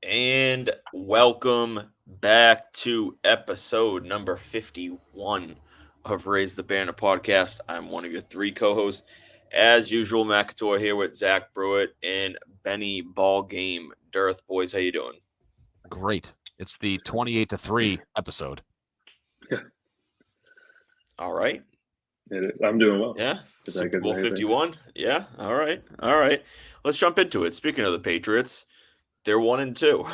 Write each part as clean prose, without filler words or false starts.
And welcome back to episode number 51 of Raise the Banner podcast. I'm one of your three co hosts. As usual, McAtoy here with Zach Brewitt and Benny Ball Game. Dearth, boys, how you doing? Great. It's the 28-3 episode. All right. I'm doing well. Yeah. Is that Super good? Bowl 51. Yeah. All right. All right. Let's jump into it. Speaking of the Patriots, they're 1-2.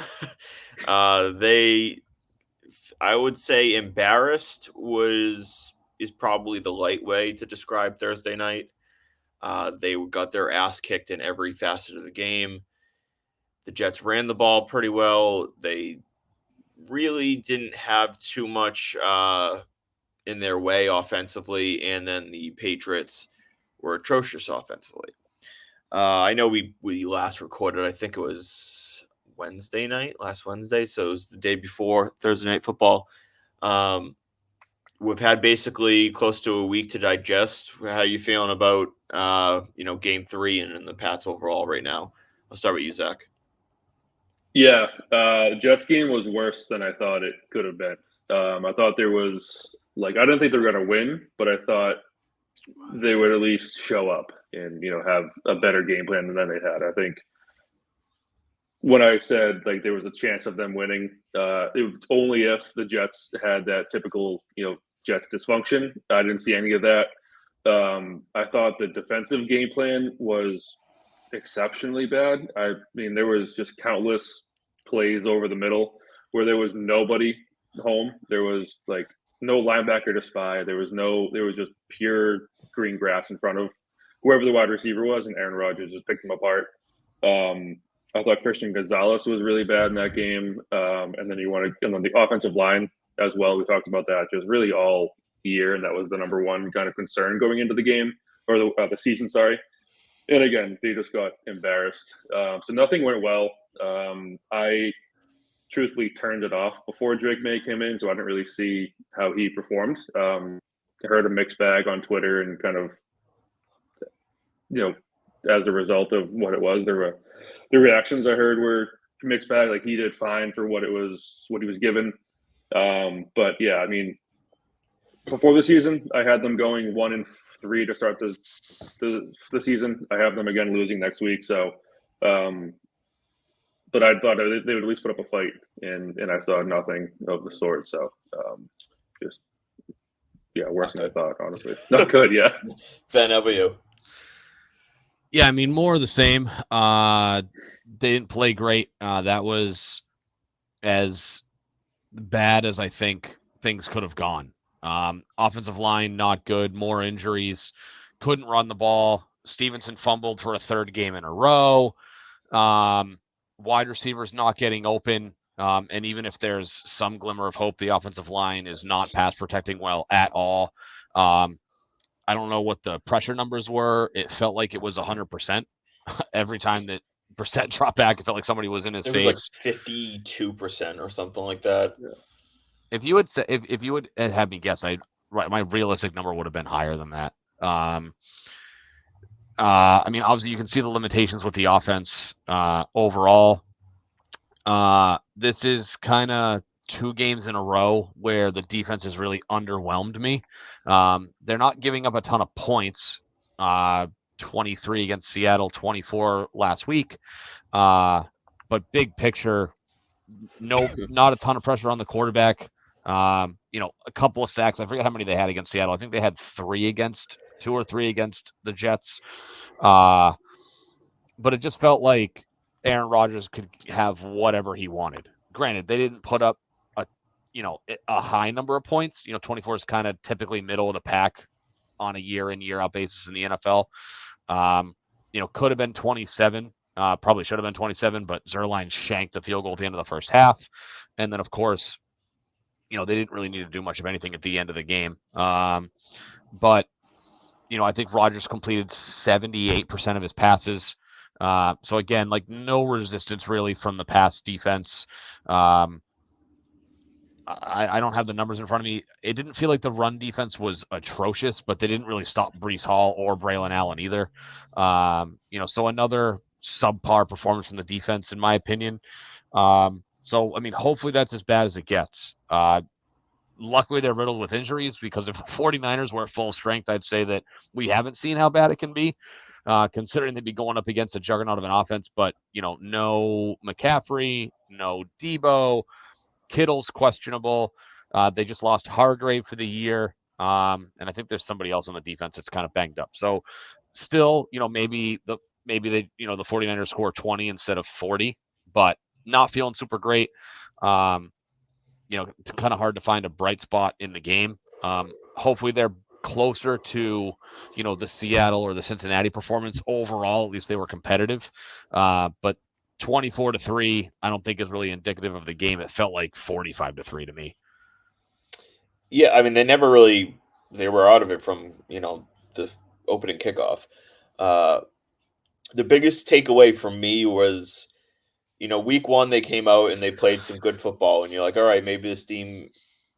They I would say embarrassed is probably the light way to describe Thursday night. They got their ass kicked in every facet of the game. The Jets ran the ball pretty well. They really didn't have too much in their way offensively, and then the Patriots were atrocious offensively. I know we last recorded, I think it was last Wednesday, so it was the day before Thursday Night Football. We've had basically close to a week to digest. How you feeling about game 3 and the Pats overall right now? I'll start with you, Zach. Yeah, the Jets game was worse than I thought it could have been. I thought there was I didn't think they were going to win, but I thought they would at least show up and have a better game plan than they had. I think when I said there was a chance of them winning, it was only if the Jets had that typical Jets dysfunction. I didn't see any of that. I thought the defensive game plan was exceptionally bad. I mean, there was just countless plays over the middle where there was nobody home. There was no linebacker to spy. There was just pure green grass in front of whoever the wide receiver was, and Aaron Rodgers just picked them apart. I thought Christian Gonzalez was really bad in that game, and then the offensive line as well. We talked about that just really all year, and that was the number one kind of concern going into the game or the season. Sorry. And again, they just got embarrassed. So nothing went well. I truthfully turned it off before Drake Maye came in, so I didn't really see how he performed. I heard a mixed bag on Twitter, and kind of, as a result of what it was, the reactions I heard were mixed bag. Like, he did fine for what he was given. But yeah, I mean, before the season, I had them going 1-3 to start the season. I have them again losing next week. So, but I thought they would at least put up a fight, and I saw nothing of the sort. So, just worse than I thought. Honestly, not good. Yeah. Ben, how about you? Yeah, I mean, more of the same. They didn't play great. That was as bad as I think things could have gone. Offensive line, not good. More injuries. Couldn't run the ball. Stevenson fumbled for a third game in a row. Wide receivers not getting open. And even if there's some glimmer of hope, the offensive line is not pass protecting well at all. I don't know what the pressure numbers were. It felt like it was 100%. Every time that percent dropped back, it felt like somebody was in his face. Was 52% or something like that. Yeah. If you would say, if you would have me guess, my realistic number would have been higher than that. I mean, obviously you can see the limitations with the offense overall. This is kind of 2 games in a row where the defense has really underwhelmed me. They're not giving up a ton of points. 23 against Seattle, 24 last week. But big picture, not a ton of pressure on the quarterback. A couple of sacks. I forget how many they had against Seattle. I think they had 2 or 3 against the Jets. But it just felt like Aaron Rodgers could have whatever he wanted. Granted, they didn't put up a high number of points. 24 is kind of typically middle of the pack on a year in, year out basis in the NFL. Could have been 27. Probably should have been 27, but Zerline shanked the field goal at the end of the first half. And then, of course, they didn't really need to do much of anything at the end of the game. But I think Rodgers completed 78% of his passes. So again, no resistance really from the pass defense. I don't have the numbers in front of me. It didn't feel like the run defense was atrocious, but they didn't really stop Breece Hall or Braylon Allen either. So another subpar performance from the defense, in my opinion. So, I mean, hopefully that's as bad as it gets. Luckily, they're riddled with injuries because if the 49ers were at full strength, I'd say that we haven't seen how bad it can be, considering they'd be going up against a juggernaut of an offense. But, no McCaffrey, no Debo, Kittle's questionable. They just lost Hargrave for the year. And I think there's somebody else on the defense that's kind of banged up. So still, maybe the 49ers score 20 instead of 40, but not feeling super great. It's kind of hard to find a bright spot in the game. Hopefully they're closer to, the Seattle or the Cincinnati performance overall. At least they were competitive. But 24-3, I don't think is really indicative of the game. It felt like 45-3 to me. Yeah, I mean, they were out of it from, the opening kickoff. The biggest takeaway for me was, week one, they came out and they played some good football, and you're like, all right, maybe this team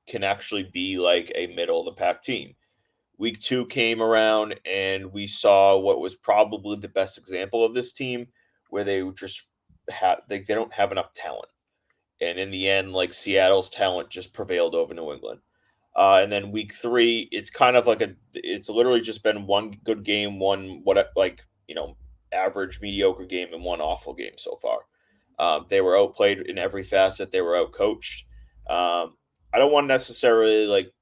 can actually be like a middle of the pack team. Week two came around and we saw what was probably the best example of this team, where they just they don't have enough talent. And in the end, like, Seattle's talent just prevailed over New England. And then week three, it's kind of like it's literally just been one good game, average, mediocre game, and one awful game so far. They were outplayed in every facet. They were outcoached. I don't want to necessarily, like,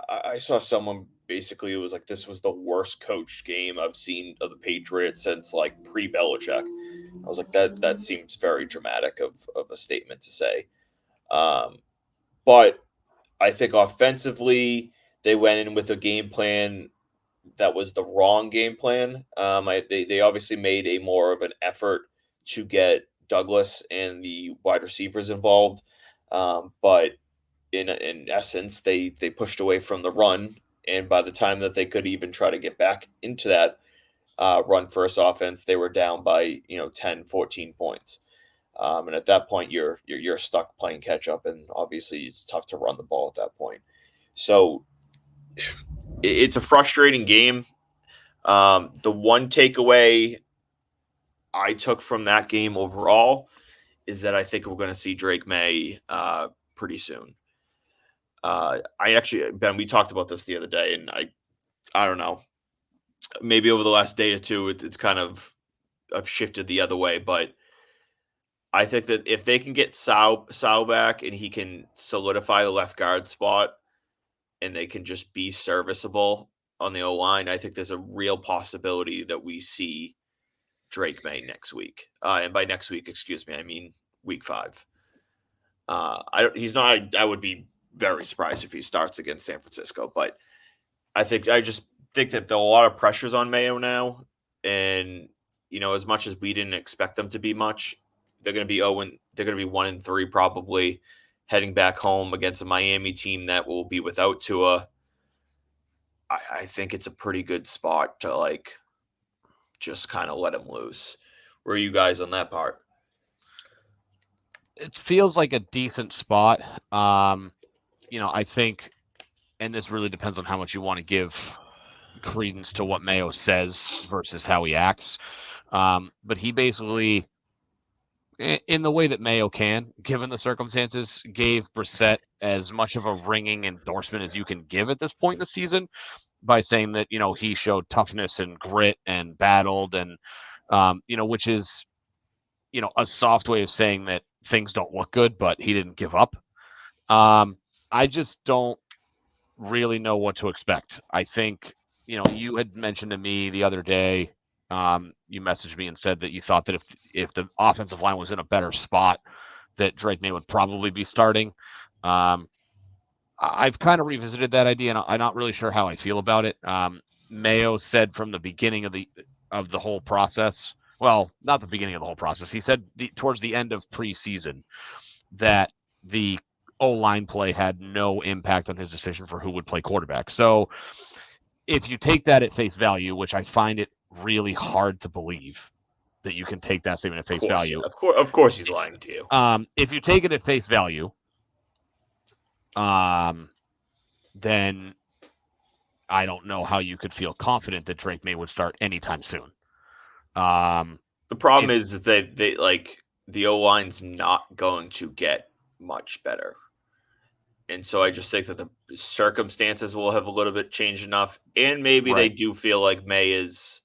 I saw someone basically, it was like, this was the worst coached game I've seen of the Patriots since, like, pre-Belichick. I was like, that seems very dramatic of a statement to say. But I think offensively, they went in with a game plan that was the wrong game plan. They obviously made a more of an effort to get Douglas and the wide receivers involved, but in essence, they pushed away from the run, and by the time that they could even try to get back into that run first offense, they were down by 10, 14 points. And at that point, you're stuck playing catch up, and obviously it's tough to run the ball at that point. So it's a frustrating game. The one takeaway I took from that game overall is that I think we're going to see Drake Maye pretty soon. Ben, we talked about this the other day, and I don't know, maybe over the last day or two, it's kind of I've shifted the other way, but I think that if they can get Sal back and he can solidify the left guard spot, and they can just be serviceable on the O-line, I think there's a real possibility that we see Drake Maye next week. And by next week, excuse me, I mean week 5. He's not. I would be very surprised if he starts against San Francisco, but I just think that there are a lot of pressures on Mayo now, and as much as we didn't expect them to be much, they're going to be 1-3 probably, heading back home against a Miami team that will be without Tua. I think it's a pretty good spot to, like, just kind of let him loose. Where are you guys on that part? It feels like a decent spot. I think, and this really depends on how much you want to give credence to what Mayo says versus how he acts. But he basically, in the way that Mayo can, given the circumstances, gave Brissett as much of a ringing endorsement as you can give at this point in the season by saying that, he showed toughness and grit and battled, and, which is, a soft way of saying that things don't look good, but he didn't give up. I just don't really know what to expect. I think, you had mentioned to me the other day, you messaged me and said that you thought that if the offensive line was in a better spot, that Drake Maye would probably be starting. I've kind of revisited that idea, and I'm not really sure how I feel about it. Mayo said from the beginning of the whole process, well, not the beginning of the whole process, he said towards the end of preseason that the O-line play had no impact on his decision for who would play quarterback. So if you take that at face value, which I find it really hard to believe that you can take that statement at face value. Of course he's lying to you. If you take it at face value, then I don't know how you could feel confident that Drake Maye would start anytime soon. The problem is that they like, the O-line's not going to get much better. And so I just think that the circumstances will have a little bit changed enough. And maybe they do feel like May is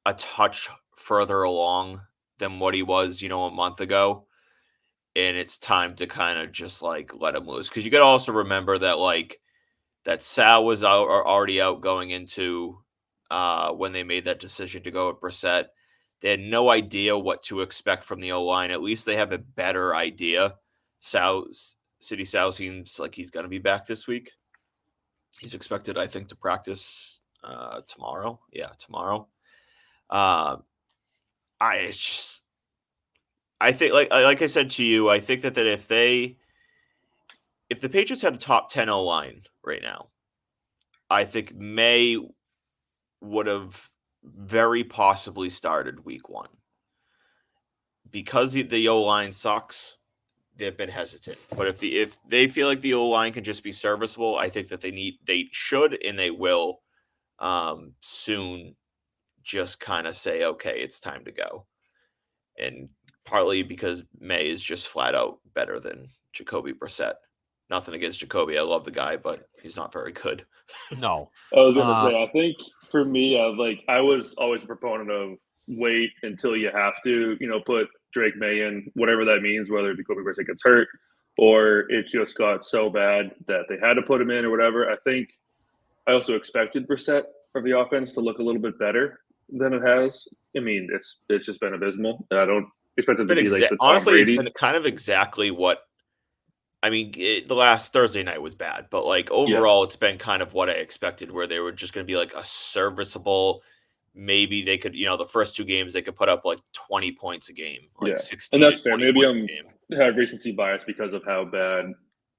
a touch further along than what he was, a month ago. And it's time to kind of just like let him loose. Because you got to also remember that that Sal was already out going into when they made that decision to go with Brissett. They had no idea what to expect from the O-line. At least they have a better idea. City Sal seems like he's going to be back this week. He's expected, I think, to practice tomorrow. Yeah, tomorrow. I think, like I said to you, I think that if the Patriots had a top 10 O-line right now, I think May would have very possibly started week 1. Because the O-line sucks, they've been hesitant. But if they feel like the O-line can just be serviceable, I think that they should and they will soon just kind of say, okay, it's time to go. And partly because May is just flat out better than Jacoby Brissett. Nothing against Jacoby. I love the guy, but he's not very good. No. I was going to say, I think for me, I was always a proponent of wait until you have to, put Drake Maye in, whatever that means, whether Jacoby Brissett gets hurt or it just got so bad that they had to put him in or whatever. I think I also expected Brissett for the offense to look a little bit better than it has. I mean, it's just been abysmal. I don't expect it to be like the Tom honestly, Brady. It's been kind of exactly what. I mean, the last Thursday night was bad, but overall, It's been kind of what I expected, where they were just going to be like a serviceable. Maybe they could, the first 2 games they could put up like 20 points a game, 16. And that's fair. Maybe have recency bias because of how bad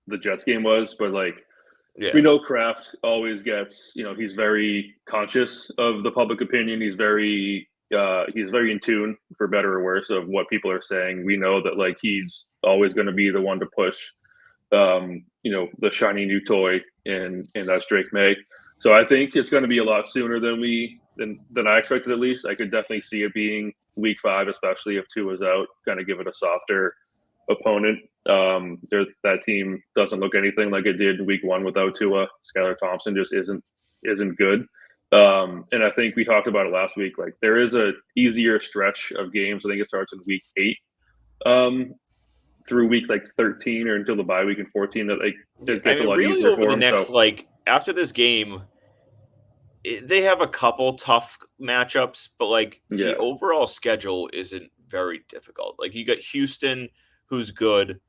the Jets game was, but we know Kraft always gets, he's very conscious of the public opinion. He's very in tune, for better or worse, of what people are saying. We know that he's always going to be the one to push, the shiny new toy, and that's Drake Maye. So I think it's going to be a lot sooner than I expected. At least I could definitely see it being week 5, especially if Tua's out. Kind of give it a softer opponent. That team doesn't look anything like it did in week 1 without Tua. Skylar Thompson just isn't good. And I think we talked about it last week. There is a easier stretch of games. I think it starts in week 8 through week 13 or until the bye week in 14. That it gets a lot really easier over for the them. next after this game, they have a couple tough matchups, but the overall schedule isn't very difficult. You got Houston, who's good.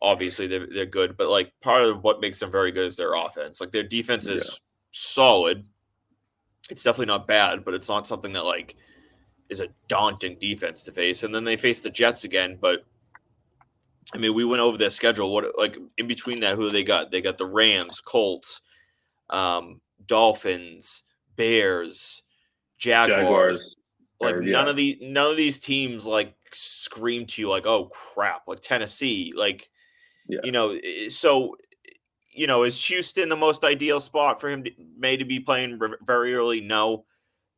Obviously, they're good, but part of what makes them very good is their offense. Their defense is solid. It's definitely not bad, but it's not something that is a daunting defense to face. And then they face the Jets again. But I mean, we went over their schedule. What in between that? Who they got? They got the Rams, Colts, Dolphins, Bears, Jaguars. None of these teams scream to you oh crap, Tennessee, so is Houston the most ideal spot for him to be playing very early? No,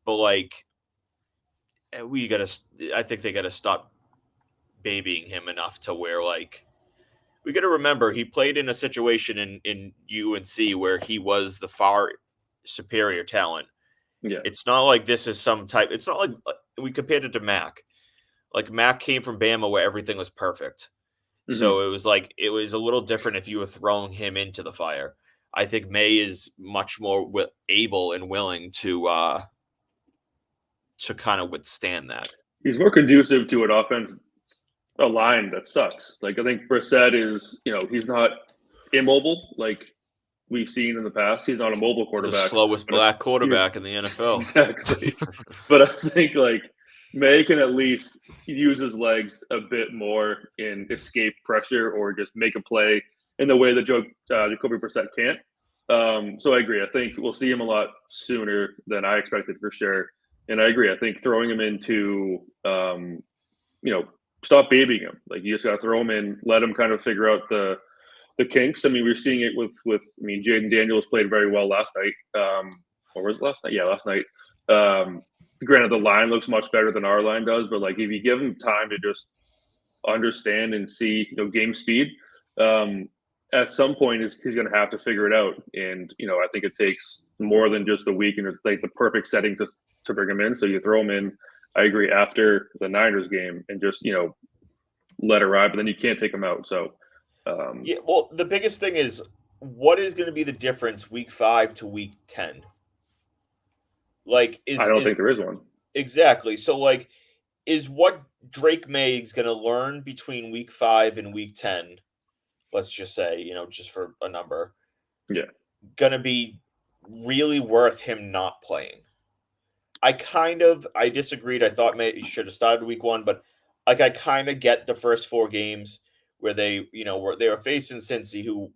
but I think they gotta stop babying him enough to where we got to remember he played in a situation in UNC where he was the far superior talent. Yeah. It's not like this is some type. It's not like we compared it to Mac. Mac came from Bama where everything was perfect. Mm-hmm. So it was a little different if you were throwing him into the fire. I think May is much more able and willing to kind of withstand that. He's more conducive to an offense, a line that sucks. I think Brissett is, he's not immobile like we've seen in the past. He's not a mobile quarterback. The slowest black quarterback in the NFL. Exactly. But I think May can at least use his legs a bit more in escape pressure or just make a play in the way that Jacoby Brissett can't. So I agree. I think we'll see him a lot sooner than I expected for sure. And I agree. I think throwing him into, stop babying him. You just got to throw him in, let him kind of figure out the kinks. I mean, we're seeing it with Jaden Daniels played very well last night. Or was it last night? Yeah, last night. Granted, the line looks much better than our line does, but if you give him time to just understand and see, game speed, at some point he's going to have to figure it out. And, I think it takes more than just a week, and it's like the perfect setting to bring him in. So you throw him in, I agree, after the Niners game and just, let it ride, but then you can't take him out. So, yeah, well, the biggest thing is what is going to be the difference week 5 to week 10? Like, I don't think there is one. Exactly. So, like, is what Drake Maye is going to learn between week 5 and week 10, let's just say, just for a number, yeah, going to be really worth him not playing? I disagreed. I thought maybe he should have started week 1, but like I kind of get the first 4 games where they were facing Cincy, who,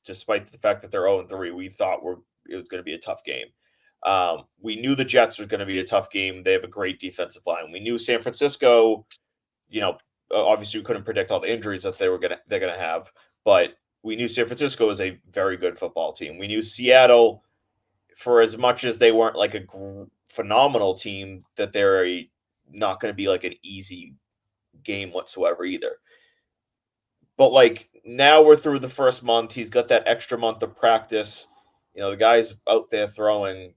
despite the fact that they're 0-3, we thought it was going to be a tough game. We knew the Jets were going to be a tough game. They have a great defensive line. We knew San Francisco, obviously we couldn't predict all the injuries that they're going to have, but we knew San Francisco was a very good football team. We knew Seattle, for as much as they weren't like a phenomenal team, that they're not going to be like an easy game whatsoever either. But like now we're through the first month. He's got that extra month of practice. The guy's out there throwing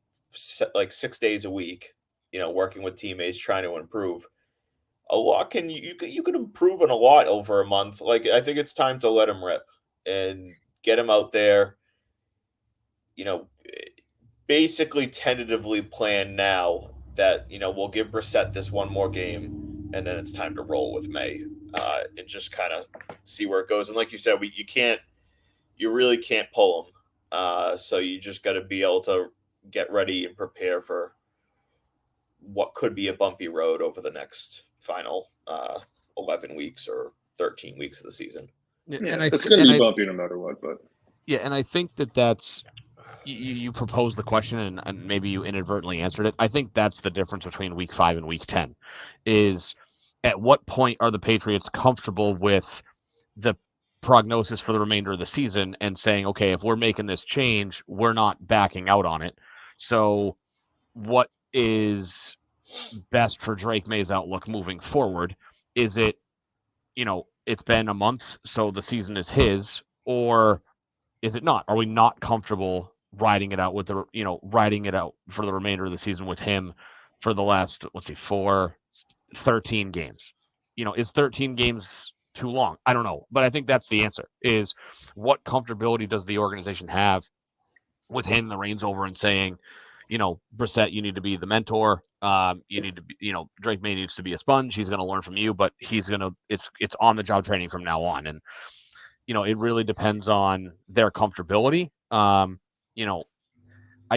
like 6 days a week, working with teammates, trying to improve. A lot you could improve on a lot over a month. Like, I think it's time to let him rip and get him out there. Basically tentatively plan now that we'll give Brissett this one more game, and then it's time to roll with May, and just kind of see where it goes. And like you said, you really can't pull him. So you just got to be able to get ready and prepare for what could be a bumpy road over the next final 11 weeks or 13 weeks of the season. Yeah, and it's going to be bumpy no matter what. But yeah, and I think that's you proposed the question and maybe you inadvertently answered it. I think that's the difference between week 5 and week 10 is at what point are the Patriots comfortable with the prognosis for the remainder of the season and saying, okay, if we're making this change, we're not backing out on it. So what is best for Drake Maye's outlook moving forward? Is it, it's been a month, so the season is his, or is it not? Are we not comfortable riding it out riding it out for the remainder of the season with him for the last, 13 games? Is 13 games too long? I don't know. But I think that's the answer, is what comfortability does the organization have with handing the reins over and saying, Brissett, you need to be the mentor. You need to be, Drake Maye needs to be a sponge. He's going to learn from you, but it's on the job training from now on. And, it really depends on their comfortability. I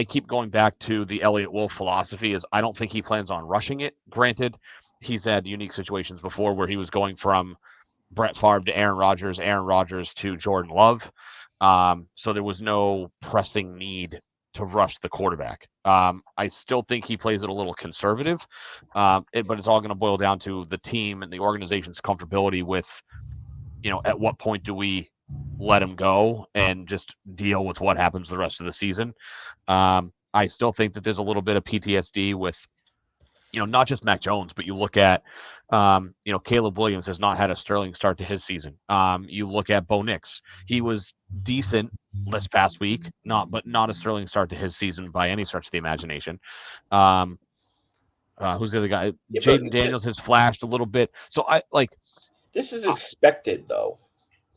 keep going back to the Elliott Wolf philosophy is I don't think he plans on rushing it. Granted, he's had unique situations before where he was going from Brett Favre to Aaron Rodgers to Jordan Love. So there was no pressing need to rush the quarterback. I still think he plays it a little conservative, but it's all going to boil down to the team and the organization's comfortability with, at what point do we let him go and just deal with what happens the rest of the season. I still think that there's a little bit of PTSD with, not just Mac Jones, but you look at, Caleb Williams has not had a sterling start to his season. You look at Bo Nix. He was decent this past week, but not a sterling start to his season by any stretch of the imagination. Who's the other guy? Yeah, Jaden Daniels has flashed a little bit. So this is expected, though.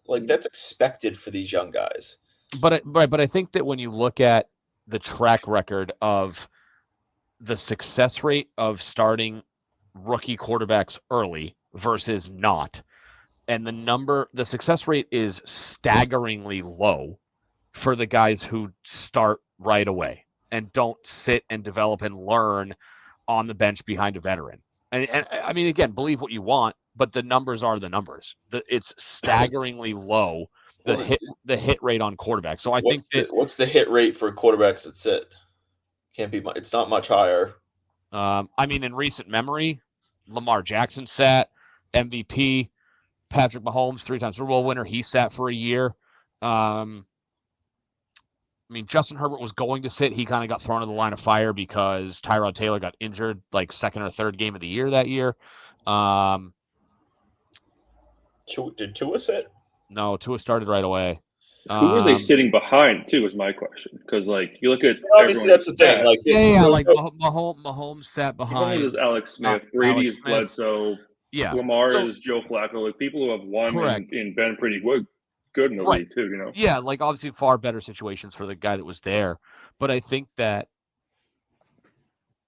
Like, that's expected for these young guys. But I think that when you look at the track record of the success rate of starting rookie quarterbacks early versus not, and the success rate is staggeringly low for the guys who start right away and don't sit and develop and learn on the bench behind a veteran. And I mean, again, believe what you want, but the numbers are the numbers. It's staggeringly low, the hit rate on quarterbacks. So I think that what's the hit rate for quarterbacks that sit? Can't be much. It's not much higher. I mean, in recent memory, Lamar Jackson sat, MVP, Patrick Mahomes, 3-time Super Bowl winner. He sat for a year. I mean, Justin Herbert was going to sit. He kind of got thrown in the line of fire because Tyrod Taylor got injured like second or third game of the year that year. Did Tua sit? No, Tua started right away. Who are they sitting behind too? Is my question. Because like you look at Obviously, that's everyone's the thing. stats. Like, Like Mahomes sat Mahomes is behind Alex Smith, Brady Alex is Smith. Bledsoe, Yeah. Lamar So is Joe Flacco. Like people who have won correct. and been pretty good in the Right. league too. You know. Yeah, like obviously far better situations for the guy that was there, but I think that,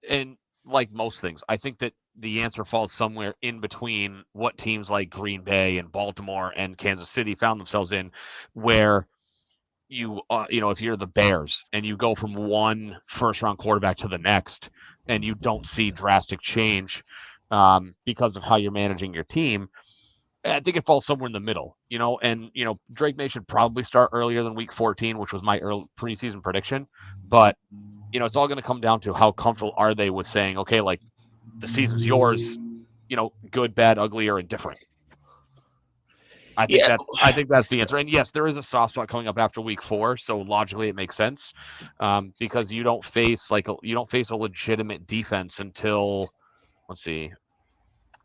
and like most things, I think that the answer falls somewhere in between what teams like Green Bay and Baltimore and Kansas City found themselves in, where if you're the Bears and you go from one first round quarterback to the next and you don't see drastic change because of how you're managing your team. I think it falls somewhere in the middle, and Drake Maye should probably start earlier than week 14, which was my early preseason prediction. But it's all going to come down to how comfortable are they with saying, okay, like the season's yours, good, bad, ugly, or indifferent. I think yeah, that's the answer. And yes, there is a soft spot coming up after week 4, so logically it makes sense because you don't face a legitimate defense until, let's see,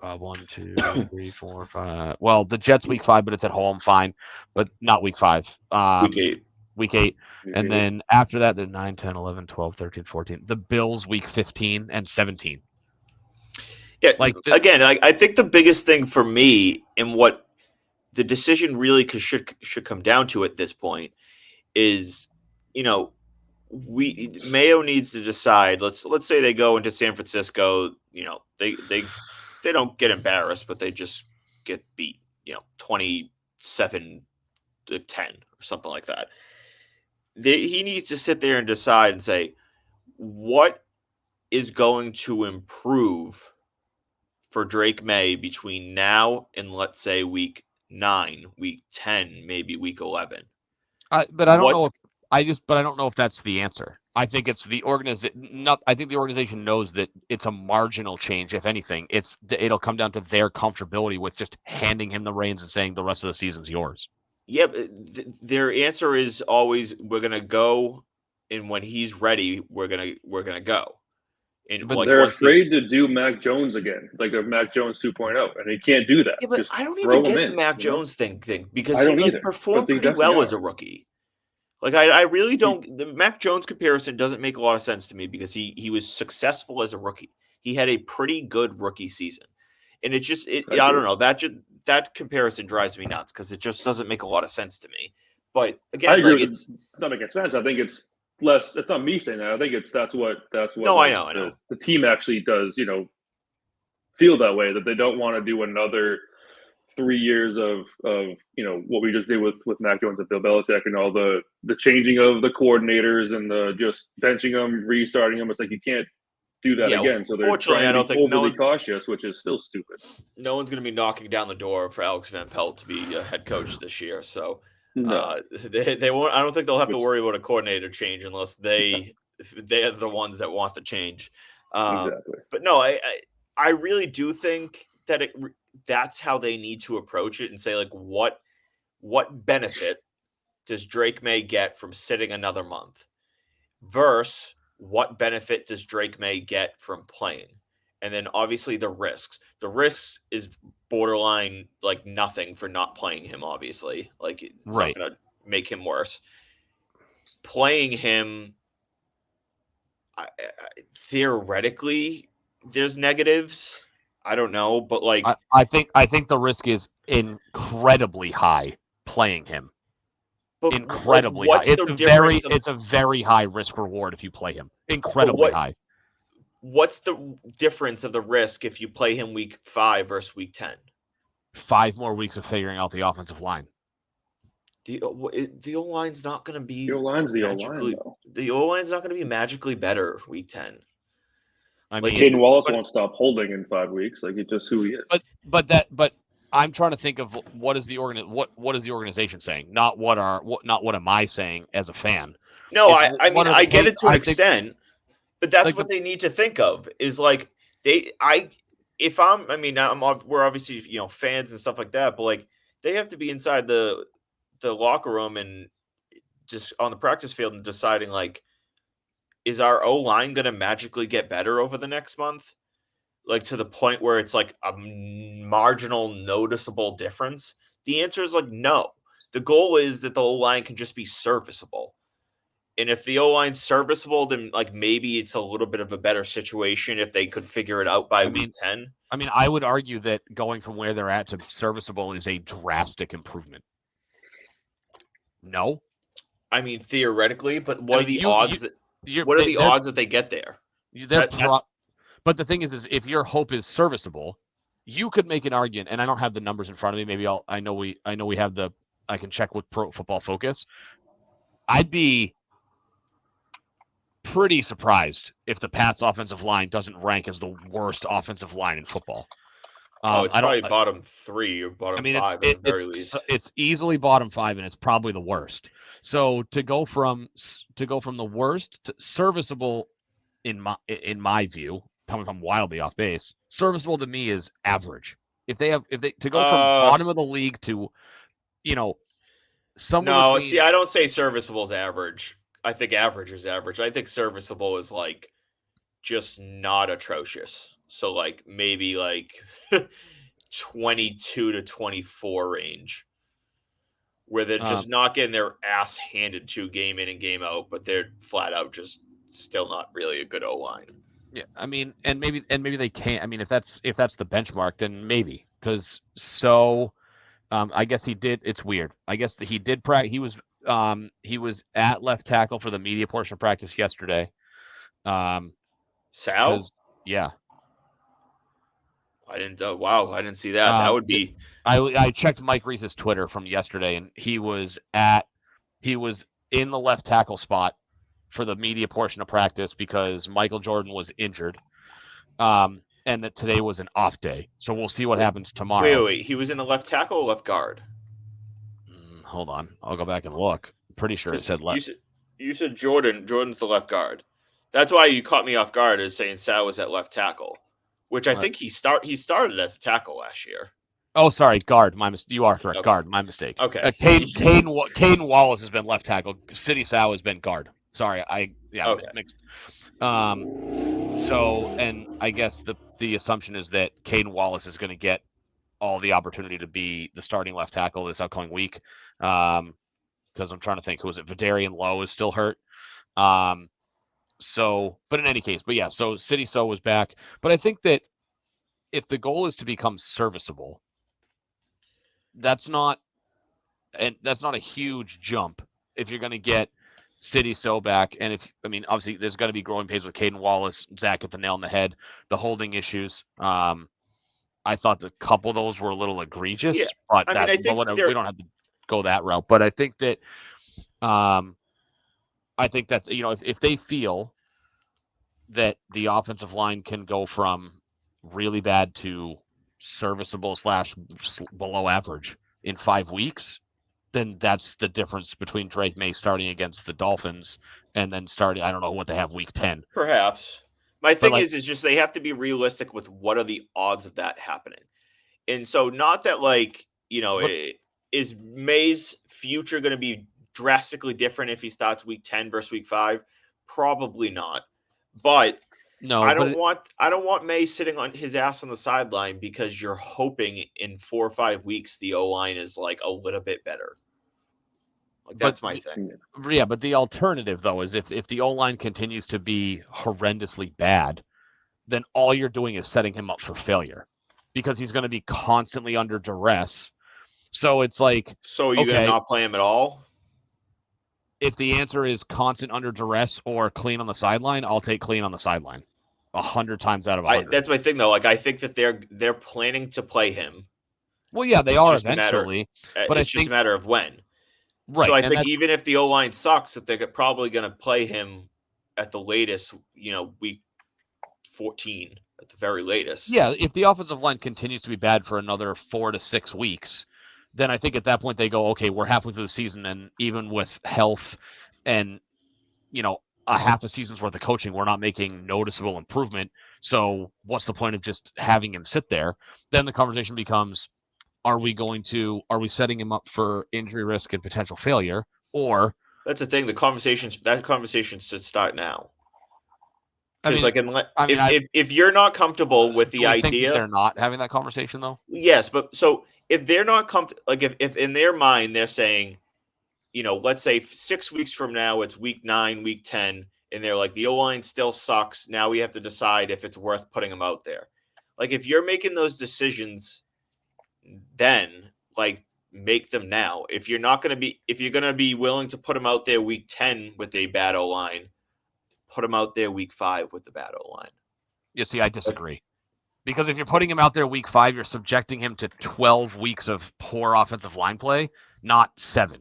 1, 2, 3, 4, 5. Well, the Jets week 5, but it's at home, fine, but not week 5. week 8. Week 8. And then after that, the 9, 10, 11, 12, 13, 14. The Bills week 15 and 17. Yeah, again, I think the biggest thing for me and what the decision really should come down to at this point is, Mayo needs to decide. Let's say they go into San Francisco. They don't get embarrassed, but they just get beat. 27-10 or something like that. He needs to sit there and decide and say what is going to improve for Drake Maye between now and let's say week 9, week 10, maybe week 11. But I don't know if that's the answer. I think it's the organization. I think the organization knows that it's a marginal change. If anything, it'll come down to their comfortability with just handing him the reins and saying the rest of the season's yours. Yeah, their answer is always we're gonna go, and when he's ready, we're gonna go. And but they're afraid to do Mac Jones again, like a Mac Jones 2.0, and he can't do that. Yeah, but just I don't throw even him get in, the Mac Jones thing because I he don't either, performed but they pretty definitely well are. as a rookie. Like I really don't. The Mac Jones comparison doesn't make a lot of sense to me because he was successful as a rookie. He had a pretty good rookie season, and I don't know, that comparison drives me nuts because it just doesn't make a lot of sense to me. But I again, agree like with it's not making sense. I think it's less. It's not me saying that. I think that's what no, like I know. the team actually does. Feel that way, that they don't want to do another 3 years of what we just did with Mac Jones and Bill Belichick and all the changing of the coordinators and the just benching them, restarting them. It's like you can't do that Yeah, again. So they're fortunately, trying I to don't be think overly cautious, which is still stupid. no one's going to be knocking down the door for Alex Van Pelt to be a head coach this year. So No, they won't. I don't think they'll have to which worry about a coordinator change unless they are the ones that want the change. exactly. But no, I really do think that that's how they need to approach it and say like what benefit does Drake Maye get from sitting another month versus what benefit does Drake Maye get from playing? And then obviously the risks. The risks is borderline like nothing for not playing him, obviously. Like it's not Right. going to make him worse. Playing him, theoretically, there's negatives. I don't know, but like I think the risk is incredibly high playing him. but like Incredibly high. what's the difference? It's a very high risk reward if you play him. Incredibly high. What's the difference of the risk if you play him week 5 versus week 10? 5 more weeks of figuring out the offensive line. The O-line's not going to be The O-line's the magically. O-line, though. The O-line's not going to be magically better week 10. I Like, mean, Caden Wallace won't stop holding in 5 weeks. Like it's just who he is. But I'm trying to think of what is the organization saying? Not what am I saying as a fan? No, I mean I get it to an extent, but that's like what they need to think of is like we're obviously fans and stuff like that, but like they have to be inside the locker room and just on the practice field and deciding like, is our O-line going to magically get better over the next month? like to the point where it's like a marginal, noticeable difference? The answer is like no. The goal is that the O line can just be serviceable. And if the O line's serviceable, then like maybe it's a little bit of a better situation if they could figure it out by week 10. I would argue that going from where they're at to serviceable is a drastic improvement. No? I mean, theoretically, but what are the odds that they get there? But the thing is if your hope is serviceable, you could make an argument, and I don't have the numbers in front of me. Maybe I know we have I can check with Pro Football Focus. I'd be pretty surprised if the Pats offensive line doesn't rank as the worst offensive line in football. It's probably bottom 3 or bottom 5 at the very least. It's easily bottom 5, and it's probably the worst. So to go from the worst to serviceable, in my view, coming from wildly off base, serviceable to me is average. If they to go from bottom of the league to, somewhere between. See, I don't say serviceable is average. I think average is average. I think serviceable is like just not atrocious. So like maybe like 22 to 24 range, where they're just not getting their ass handed to game in and game out, but they're flat out just still not really a good O line. Yeah, I mean, and maybe they can't. I mean, if that's the benchmark, then maybe, because I guess he did. It's weird. I guess he did practice. He was at left tackle for the media portion of practice yesterday. Sal? Yeah. I didn't. Wow, I didn't see that. That would be. I checked Mike Reese's Twitter from yesterday, and he was in the left tackle spot for the media portion of practice because Michael Jordan was injured, and that today was an off day. So we'll see what happens tomorrow. Wait. He was in the left tackle or left guard? Hold on, I'll go back and look. I'm pretty sure it said left. You said Jordan. Jordan's the left guard. That's why you caught me off guard as saying Sal was at left tackle, which I think he started as a tackle last year. Oh, sorry, guard. You are correct. Okay. Guard. My mistake. Okay. Kane Wallace has been left tackle. City Sal has been guard. Sorry, mixed. So, and I guess the assumption is that Kane Wallace is going to get all the opportunity to be the starting left tackle this upcoming week. Because I'm trying to think, who was it? Vidarian Lowe is still hurt. So, but in any case, so City So was back. But I think that if the goal is to become serviceable, that's not a huge jump if you're going to get City So back. And obviously there's going to be growing pains with Caden Wallace. Zach hit the nail on the head. The holding issues. I thought the couple of those were a little egregious, but we don't have to go that route. But I think that, that's, if they feel that the offensive line can go from really bad to serviceable / below average in 5 weeks, then that's the difference between Drake Maye starting against the Dolphins and then starting, I don't know what they have week 10. Perhaps. My thing is just they have to be realistic with what are the odds of that happening. And so not that is Maye's future going to be drastically different if he starts week 10 versus week 5? Probably not. But no, I don't want Maye sitting on his ass on the sideline because you're hoping in 4 or 5 weeks the O-line is like a little bit better. Like that's my thing. Yeah, but the alternative though is if the O-line continues to be horrendously bad, then all you're doing is setting him up for failure because he's going to be constantly under duress. So it's like, so are you going to not play him at all? If the answer is constant under duress or clean on the sideline, I'll take clean on the sideline 100 times out of 100. That's my thing though. Like I think that they're planning to play him. Well, yeah, they are eventually, but it's just a matter of when. Right. So I think even if the O-line sucks, that they're probably going to play him at the latest, week 14 at the very latest. Yeah, if the offensive line continues to be bad for another 4 to 6 weeks, then I think at that point they go, okay, we're halfway through the season, and even with health and, a half a season's worth of coaching, we're not making noticeable improvement. So what's the point of just having him sit there? Then the conversation becomes, are we setting him up for injury risk and potential failure? Or that's the thing. That conversation should start now. Because mean, if you're not comfortable with the do we think that idea, they're not having that conversation though? yes, but so if they're not comfortable, like if in their mind they're saying, let's say 6 weeks from now it's week 9, week 10, and they're like the O line still sucks. Now we have to decide if it's worth putting them out there. Like if you're making those decisions, then like make them now. If you're gonna be willing to put them out there week 10 with a bad O line, put them out there week 5 with the bad O line. You see, I disagree. Because if you're putting him out there week 5, you're subjecting him to 12 weeks of poor offensive line play, not 7.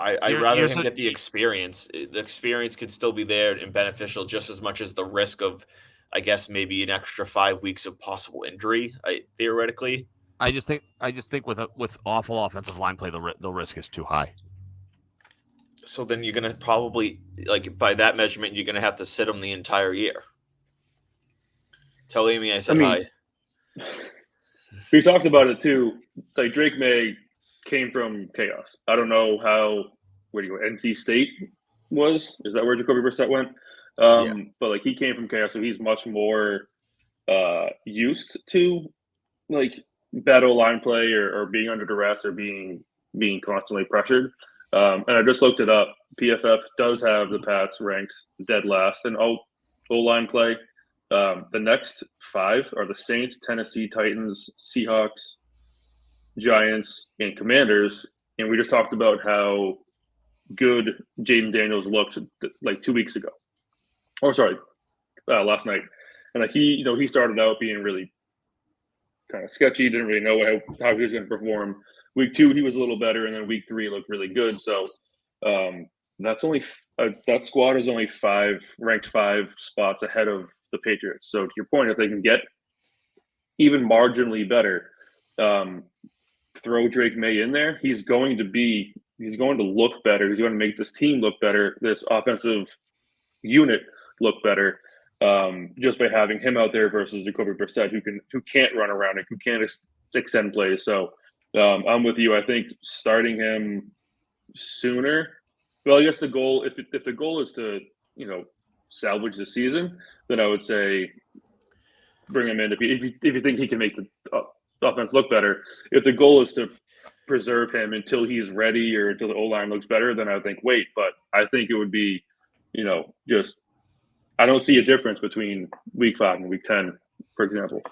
I'd rather him get the experience. The experience could still be there and beneficial just as much as the risk of, I guess, maybe an extra 5 weeks of possible injury, theoretically. I just think with awful offensive line play, the risk is too high. So then you're going to probably, like, by that measurement, you're going to have to sit him the entire year. Tell Amy I said hi. We talked about it too. Like Drake Maye came from chaos. I don't know where do you go? NC State was? Is that where Jacoby Brissett went? Yeah. But like he came from chaos, so he's much more used to like bad line play or being under duress or being constantly pressured. And I just looked it up. PFF does have the Pats ranked dead last in O line play. The next 5 are the Saints, Tennessee Titans, Seahawks, Giants, and Commanders. And we just talked about how good Jaden Daniels looked like 2 weeks ago. Last night. And like he started out being really kind of sketchy, didn't really know how he was going to perform. Week 2, he was a little better, and then week 3 looked really good. So that squad is only ranked 5 spots ahead of the Patriots. So to your point, if they can get even marginally better, throw Drake Maye in there, he's going to look better. He's going to make this team look better, this offensive unit look better, just by having him out there versus Jacoby Brissett, who can't run around and who can't extend plays. So I'm with you. I think starting him sooner. Well, I guess the goal, if the goal is to salvage the season, then I would say bring him in if you think he can make the offense look better. If the goal is to preserve him until he's ready or until the O-line looks better, then I would think wait. But I think it would be, just I don't see a difference between week 5 and week 10, for example.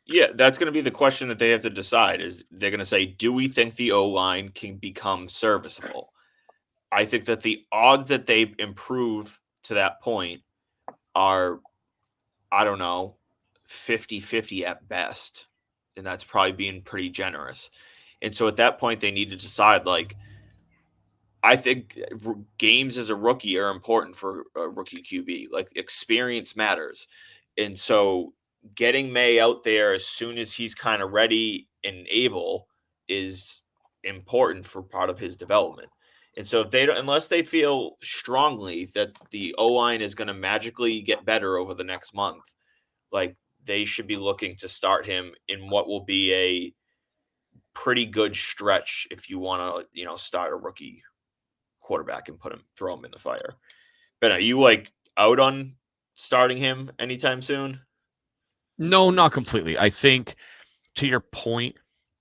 Yeah, that's going to be the question that they have to decide. Is they're going to say, do we think the O-line can become serviceable? I think that the odds that they improve to that point are, I don't know, 50-50 at best. And that's probably being pretty generous. And so at that point, they need to decide, like, I think games as a rookie are important for a rookie QB. Like, experience matters. And so getting Maye out there as soon as he's kind of ready and able is important for part of his development. And so if they don't, unless they feel strongly that the O-line is going to magically get better over the next month, like they should be looking to start him in what will be a pretty good stretch if you want to, start a rookie quarterback and throw him in the fire. Ben, are you like out on starting him anytime soon? No, not completely. I think to your point,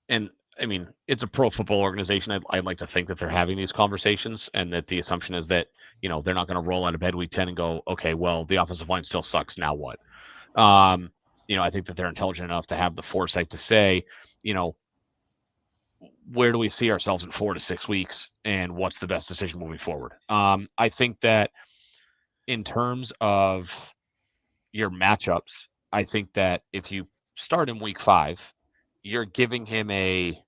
and I mean, it's a pro football organization. I'd like to think that they're having these conversations and that the assumption is that, they're not going to roll out of bed week 10 and go, okay, well, the offensive line still sucks. Now what? I think that they're intelligent enough to have the foresight to say, where do we see ourselves in 4 to 6 weeks and what's the best decision moving forward? I think that in terms of your matchups, I think that if you start in week 5, you're giving him a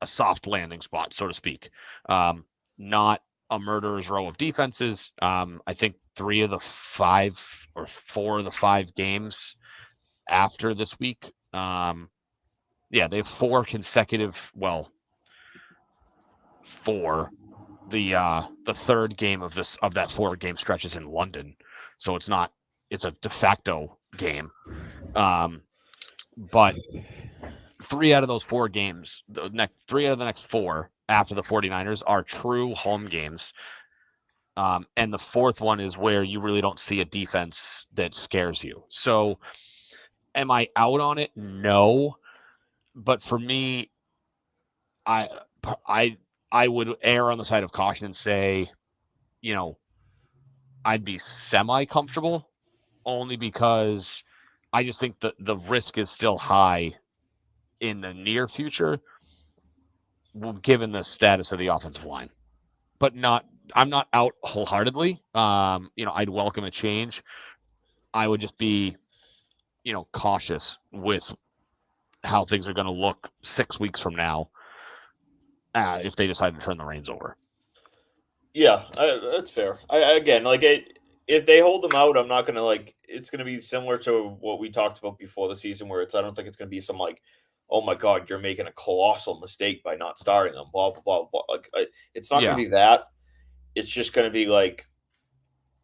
soft landing spot, so to speak. Not a murderer's row of defenses. I think 3 of the 5 or 4 of the 5 games after this week, they have 4 consecutive. Well, 4. The third game of that 4-game stretch is in London, so it's a de facto game. But 3 out of those 4 games, 3 out of the next 4 after the 49ers are true home games. And the fourth one is where you really don't see a defense that scares you. So am I out on it? No. But for me, I I would err on the side of caution and say, I'd be semi-comfortable only because I just think the risk is still high in the near future, given the status of the offensive line. But I'm not out wholeheartedly. I'd welcome a change. I would just be, cautious with how things are going to look 6 weeks from now if they decide to turn the reins over. Yeah, that's fair. Again, if they hold them out, I'm not gonna it's gonna be similar to what we talked about before the season, where I don't think it's gonna be some oh my god, you're making a colossal mistake by not starting them. Blah blah blah. Blah. It's not gonna Yeah. be that. It's just gonna be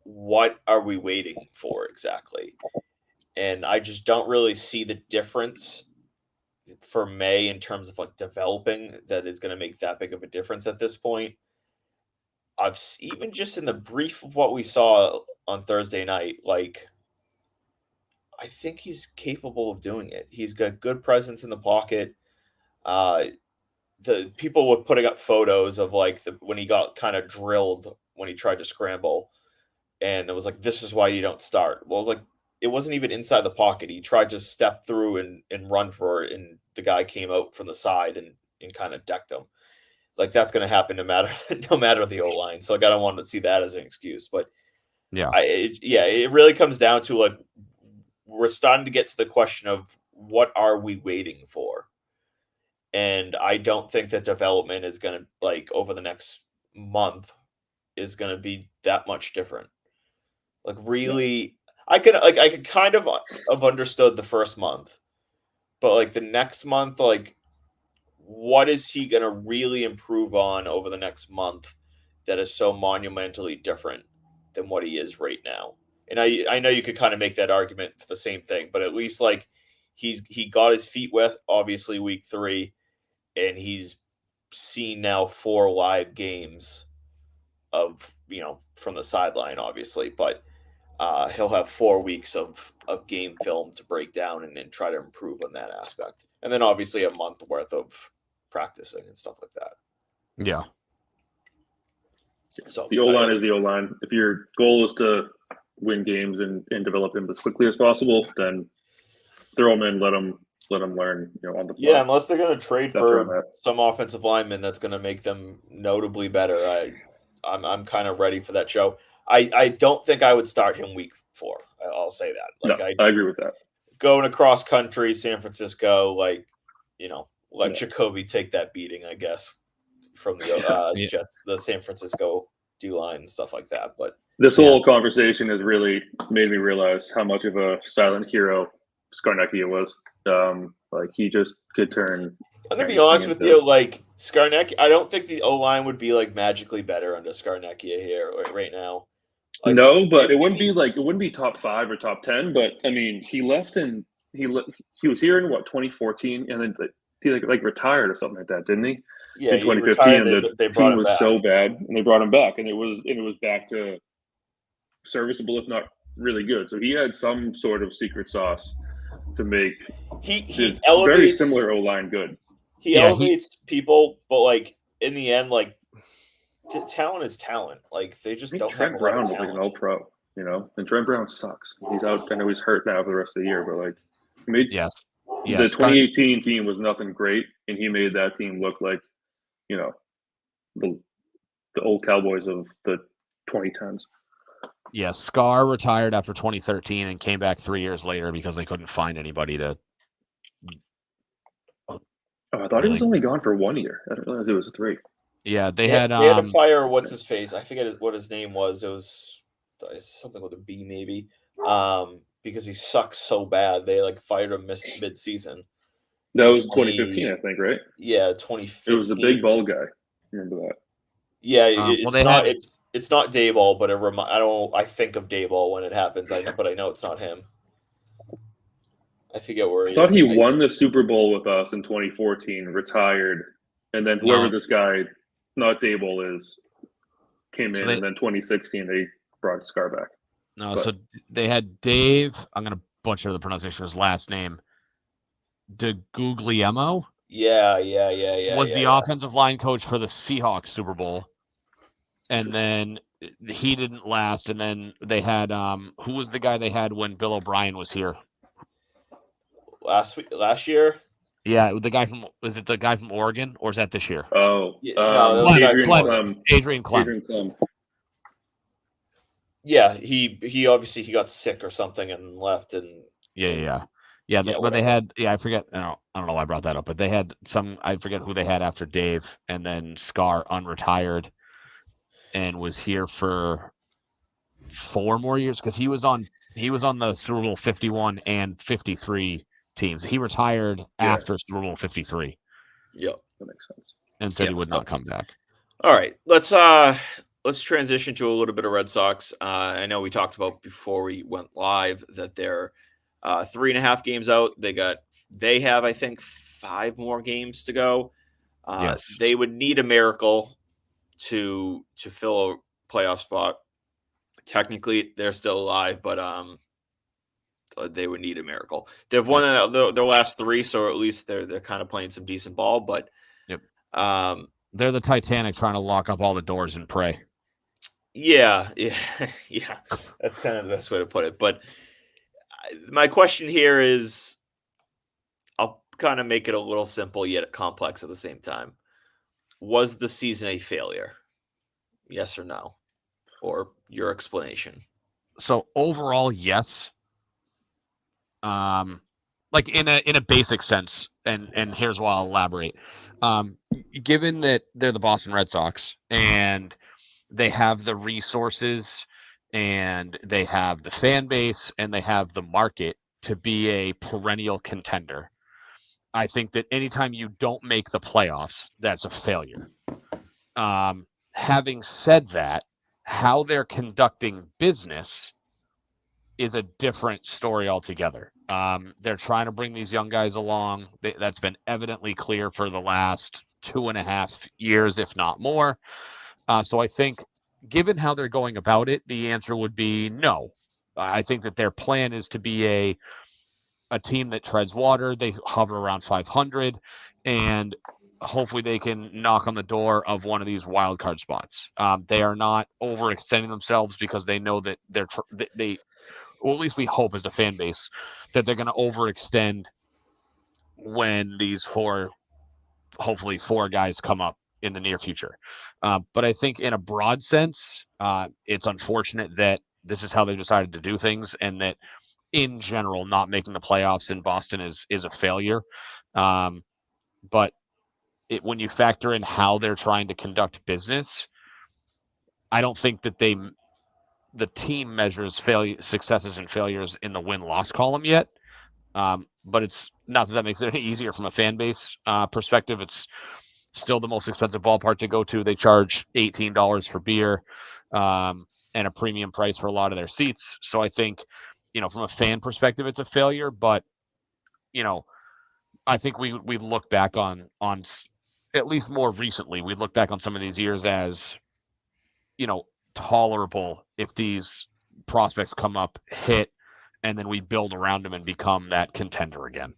what are we waiting for exactly? And I just don't really see the difference for May in terms of developing that is going to make that big of a difference at this point. Even just in the brief of what we saw on Thursday night, I think he's capable of doing it. He's got good presence in the pocket. The people were putting up photos of when he got kind of drilled when he tried to scramble, and it was this is why you don't start. Well, it wasn't even inside the pocket. He tried to step through and run for it, and the guy came out from the side and kind of decked him. That's going to happen no matter the O line. So I don't want to see that as an excuse. But Yeah, it really comes down to we're starting to get to the question of what are we waiting for, and I don't think that development is going to over the next month is going to be that much different. Really, I could kind of have understood the first month, but the next month, what is he going to really improve on over the next month that is so monumentally different than what he is right now? And I know you could kind of make that argument for the same thing, but at least he got his feet wet, obviously week 3, and he's seen now 4 live games of from the sideline, obviously, but he'll have 4 weeks of game film to break down and try to improve on that aspect, and then obviously a month worth of practicing and stuff like that. Yeah. So the O-line is the O-line. If your goal is to win games and develop him as quickly as possible, then throw him in, let him learn, on the fly. Yeah, unless they're going to trade for some offensive lineman that's going to make them notably better. I'm kind of ready for that show. I don't think I would start him week 4. I'll say that. I agree with that. Going across country, San Francisco, let Jacoby take that beating, I guess, from the Jets, the San Francisco D-line and stuff like that. But this whole conversation has really made me realize how much of a silent hero Scarnecchia was. He just could turn. I'm gonna be honest with you, Scarnecchia. I don't think the O-line would be magically better under Scarnecchia here right now. No, but it wouldn't be top 5 or top 10. But I mean, he left and he was here in 2014, and then he retired or something like that, didn't he? Yeah, in 2015, and the team was so bad, and they brought him back, and it was back to serviceable, if not really good. So he had some sort of secret sauce to make he elevates very similar O-line good. He elevates people, but in the end, talent is talent. They just don't Trent have a Brown lot of was talent. an all-pro, and Trent Brown sucks. He's out. I know he's hurt now for the rest of the year, but he made the 2018 team was nothing great, and he made that team look like the old Cowboys of the 2010s. Yeah, Scar retired after 2013 and came back 3 years later because they couldn't find anybody to. I thought he was only gone for 1 year. I didn't realize it was 3. Yeah, they had to fire what's his face. I forget what his name was. It was something with a B maybe. Because he sucks so bad, they fired him mid-season. That was 2015, I think, right? Yeah, 2015. It was the big bald guy. Remember that? Yeah, it's not Dayball, but I think of Dayball when it happens. But I know it's not him. I forget where he is. I thought he won the Super Bowl with us in 2014, retired, and then whoever this guy, not Dayball, is, came in, and then 2016 they brought Scar back. No, so they had Dave. I'm gonna butcher the pronunciation of his last name. DeGuglielmo. Yeah. Was the offensive line coach for the Seahawks Super Bowl, and then he didn't last. And then they had who was the guy they had when Bill O'Brien was here? Last year? Yeah, the guy from the guy from Oregon, or is that this year? Oh, no, that was Adrian Clem. Adrian Clem. Yeah, he obviously he got sick or something and left, and Yeah. But they had I forget. I don't know why I brought that up, but they had I forget who they had after Dave, and then Scar unretired, and was here for 4 more years because he was on the Super Bowl 51 and 53 teams. He retired after Super Bowl 53. Yep, that makes sense. And said he would not come back. All right, let's transition to a little bit of Red Sox. I know we talked about before we went live that they're 3.5 games out. They have I think 5 more games to go. Yes, they would need a miracle to fill a playoff spot. Technically, they're still alive, but they would need a miracle. They've won their last 3, so at least they're kind of playing some decent ball. But they're the Titanic trying to lock up all the doors and pray. Yeah. That's kind of the best way to put it. But my question here is, I'll kind of make it a little simple yet complex at the same time. Was the season a failure? Yes or no? Or your explanation? So overall, yes. Like in a basic sense, and here's why I'll elaborate. Given that they're the Boston Red Sox and they have the resources and they have the fan base and they have the market to be a perennial contender, I think that anytime you don't make the playoffs, that's a failure. Having said that, how they're conducting business is a different story altogether. They're trying to bring these young guys along. That's been evidently clear for the last 2.5 years, if not more. So I think, given how they're going about it, the answer would be no. I think that their plan is to be a team that treads water. They hover around 500, and hopefully they can knock on the door of one of these wild card spots. They are not overextending themselves because they know that or at least we hope as a fan base that they're going to overextend when these hopefully 4 guys come up in the near future. But I think in a broad sense, it's unfortunate that this is how they decided to do things, and that in general, not making the playoffs in Boston is a failure. But when you factor in how they're trying to conduct business, I don't think that the team measures successes and failures in the win-loss column yet. But it's not that makes it any easier from a fan base perspective. It's still the most expensive ballpark to go to. They charge $18 for beer and a premium price for a lot of their seats. So I think, from a fan perspective, it's a failure. But, I think we look back on at least more recently, we look back on some of these years as, tolerable if these prospects come up, hit, and then we build around them and become that contender again.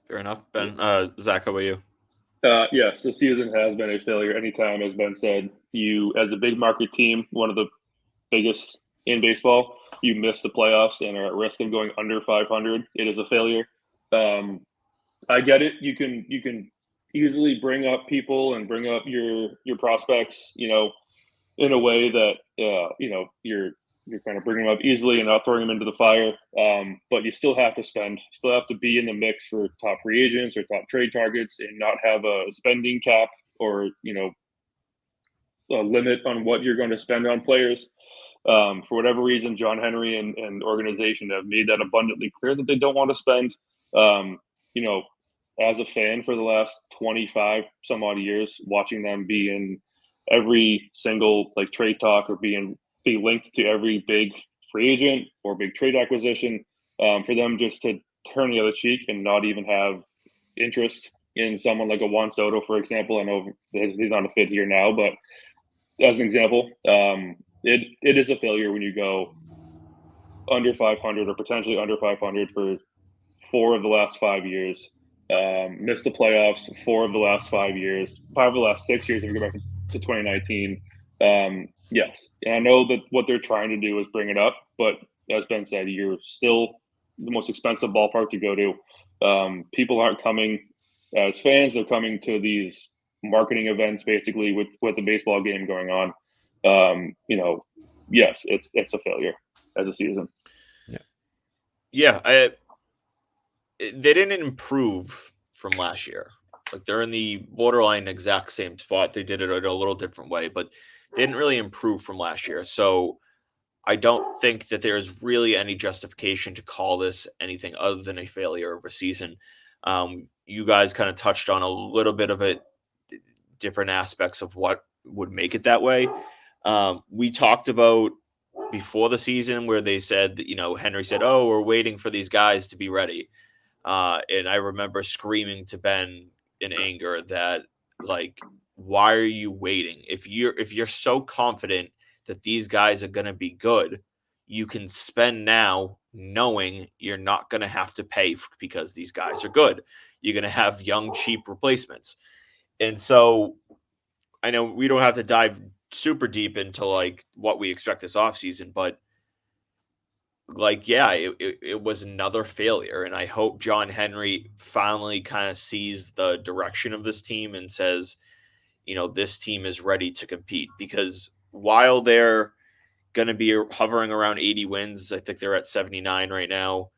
Fair enough. Ben, Zach, how about you? Yes, the season has been a failure. Anytime, as Ben said, you, as a big market team, one of the biggest in baseball, you miss the playoffs and are at risk of going under 500. It is a failure. I get it. You can easily bring up people and bring up your prospects, in a way that you're kind of bringing them up easily and not throwing them into the fire. But you still have to spend, still have to be in the mix for top free agents or top trade targets, and not have a spending cap or a limit on what you're going to spend on players. For whatever reason, John Henry and organization have made that abundantly clear that they don't want to spend. As a fan for the last 25 some odd years, watching them be in every single trade talk or be linked to every big free agent or big trade acquisition, for them just to turn the other cheek and not even have interest in someone like a Juan Soto, for example. I know he's not a fit here now, but as an example, it is a failure when you go under 500 or potentially under 500 for 4 of the last 5 years. Missed the playoffs 4 of the last 5 years, 5 of the last 6 years if you go back to 2019. Yes, and I know that what they're trying to do is bring it up, but as Ben said, you're still the most expensive ballpark to go to. People aren't coming as fans; they're coming to these marketing events, basically with the baseball game going on. Yes, it's a failure as a season. Yeah, they didn't improve from last year. Like they're in the borderline exact same spot. They did it in a little different way, but they didn't really improve from last year. So I don't think that there's really any justification to call this anything other than a failure of a season. You guys kind of touched on a little bit of it, different aspects of what would make it that way. We talked about before the season where they said that, Henry said, "Oh, we're waiting for these guys to be ready." And I remember screaming to Ben in anger that, like, why are you waiting? If you're so confident that these guys are gonna be good, you can spend now knowing you're not gonna have to pay because these guys are good. You're gonna have young, cheap replacements. And so I know we don't have to dive super deep into like what we expect this offseason, but like, yeah, it was another failure. And I hope John Henry finally kind of sees the direction of this team and says, this team is ready to compete. Because while they're going to be hovering around 80 wins, I think they're at 79 right now,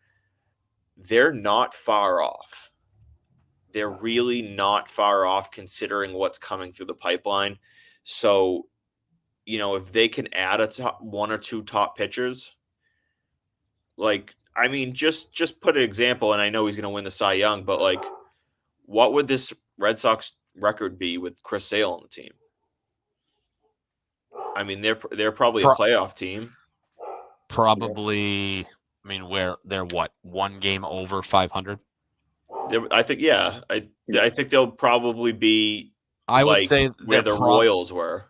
they're not far off. They're really not far off considering what's coming through the pipeline. So, if they can add one or two top pitchers, like, I mean, just put an example, and I know he's going to win the Cy Young, but like, what would this Red Sox record be with Chris Sale on the team? I mean, they're probably a playoff team. Probably. I mean, where they're what, 1 game over 500? I think, yeah, I think they'll probably be. I would say where the Royals were.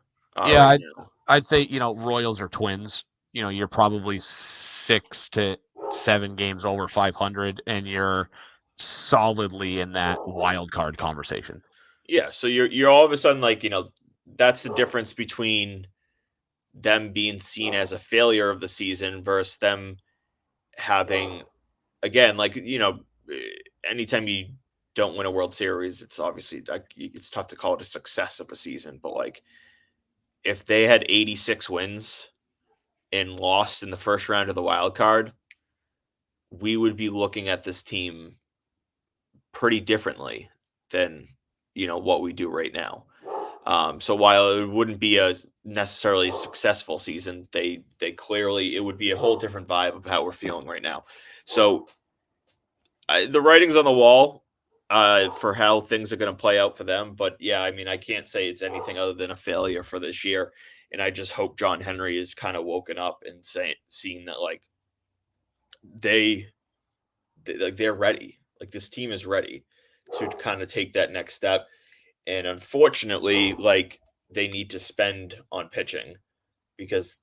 Yeah, right I'd say Royals or Twins. You're probably 6 to 7 games over 500, and you're solidly in that wild card conversation. Yeah, so you're all of a sudden like, that's the difference between them being seen as a failure of the season versus them having, again, like, anytime you don't win a World Series, it's obviously like it's tough to call it a success of a season, but like if they had 86 wins and lost in the first round of the wild card, we would be looking at this team pretty differently than what we do right now. So while it wouldn't be a necessarily successful season, they clearly, it would be a whole different vibe of how we're feeling right now. So the writing's on the wall for how things are going to play out for them. But yeah, I mean, I can't say it's anything other than a failure for this year. And I just hope John Henry is kind of woken up and seeing that like they're ready. Like this team is ready to kind of take that next step. And unfortunately, like they need to spend on pitching because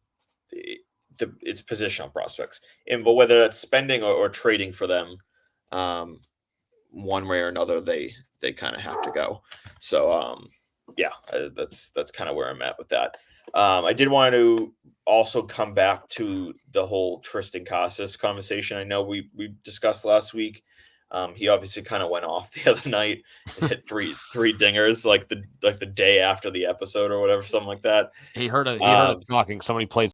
it's positional prospects. But whether that's spending or trading for them, one way or another, they kind of have to go. So yeah, that's kind of where I'm at with that. I did want to also come back to the whole Tristan Casas conversation. I know we discussed last week. He obviously kind of went off the other night and hit three dingers like the day after the episode or whatever, something like that. He heard us talking. Somebody plays